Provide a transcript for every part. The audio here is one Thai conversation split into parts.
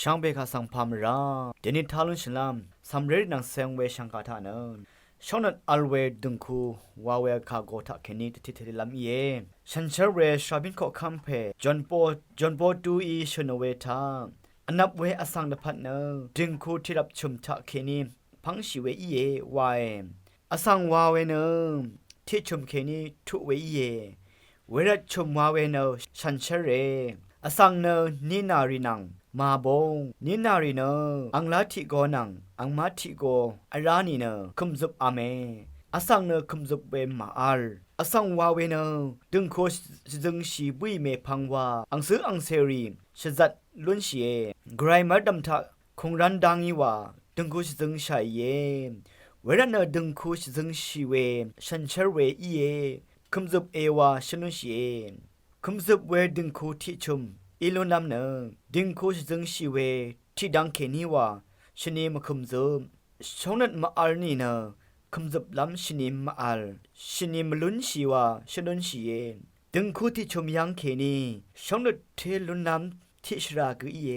ช่างเบคาสังพามราเดนิทาลุนชลามสัมเรนังเซงเวชังกาทานนช่องนั้นอัลเวดึงคูวาเวคาโกทักเคนีติทิลามเยฉันเชเรชาบินโคคัมเพจอนโปดูอีชนเวทาอันนับเวอสังเดพัดเนดึงคูที่รับชุมทักเคนีพังชิเวอีเยวายอสังวาเวเนที่ชุมเคนีทุเวอีเยเวรชุมวาเวเนฉันเชเรอสังเนนินารินังมาบงนินารีเนอังลาทิโกนังอังมาทิโกอารานีเนคุมซุบอาเมอสังเนคุมซุบเวมาอัลอสังวาเวเนดึงโคจึงชีบุยเมพังวาอังซื้ออังเซรีชจัดลุนเชียไกรมาดัมทะคงรันดังอีวาดึงโคจึงชายเยเวรเนดึงโคจึงชีเวฉันเชเวอีเยคุมซุบเอวาชนุเชียคุมซุบเวดึงโคที่ชุมอีลุนนำเนดิงโคชจึงชีเวที่ดังเคนีว่าชนีมาคุมซุบชงนั้นมาอัลนี่เนคุมซุบลำชนีมาอัลชนีมาลุนชีว่าชนุนชีเยดิงโคที่ชมยังเคนีชงนั้นเทลุนนำที่ชรากุเย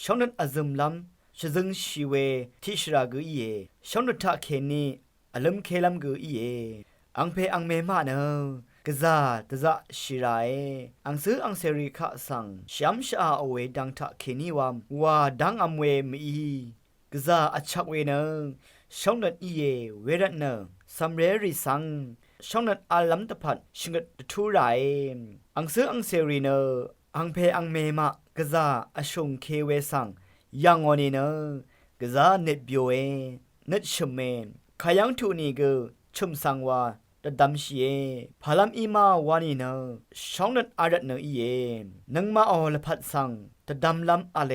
ชงนั้นอาซุมลำชจึงชีเวที่ชรากุเยชงนั้นทักเคนีอลัมเคลัมกุเยอังเพอังเมมาเนกะซาตะซะชิราเออังซืออังเซริคะสังชัมชาอเวดังทะเคนีวามวาดังอำเวมีกะซาอัชักเวเนช่องนั้นอีเยเวรัตเนซัมเรริสังช่องนั้นอาลัมตะพัดชิงกะทูไรอังซืออังเซริเนอังเพอังเมมะกะซาอชงเคเวสังยังอนีเนกะซาเนบิโอเอเนชเมนขยังทูนีกชุมสังวาตะดัมชีเอพาลัมอีมาวานีเนช่องนั้นอารัตเนอีเยนังมาออละพัดสังตะดัมลัมอะเล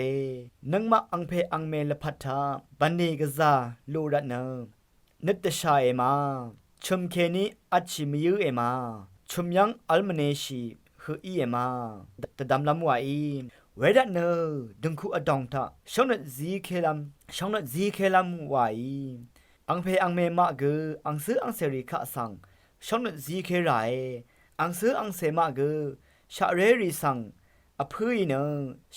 นังมาอังเพอังเมละพัดทาบันนีกะซาลูรัตเนนึตตะชาเอมาชุมเคนีอัจฉิมยูเอมาชุมยังอัลมเนชีฮืออีเอมาตะดัมลัมวาอีเวรัตเนดึงคูอดองทาช่องนั้นซีเคลัมวาอีอังเพอังเมมะกออังซืออังเซริคะสังช่องนั้นซีเคไรอังซืออังเซมะกชะเรริสังอภืยเน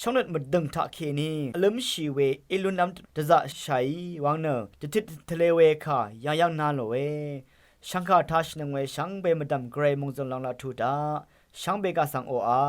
ช่องนั้นมาดึงทะเคนีอลัมชีเวอิลุนัมตะจะชัยวังเนจะทิดทะเลเวคายังนาโลเวช่างคาทัชนังเวช่างเบมดัมเกรมงจงลังลาทูดาช่างเบกาสังโออา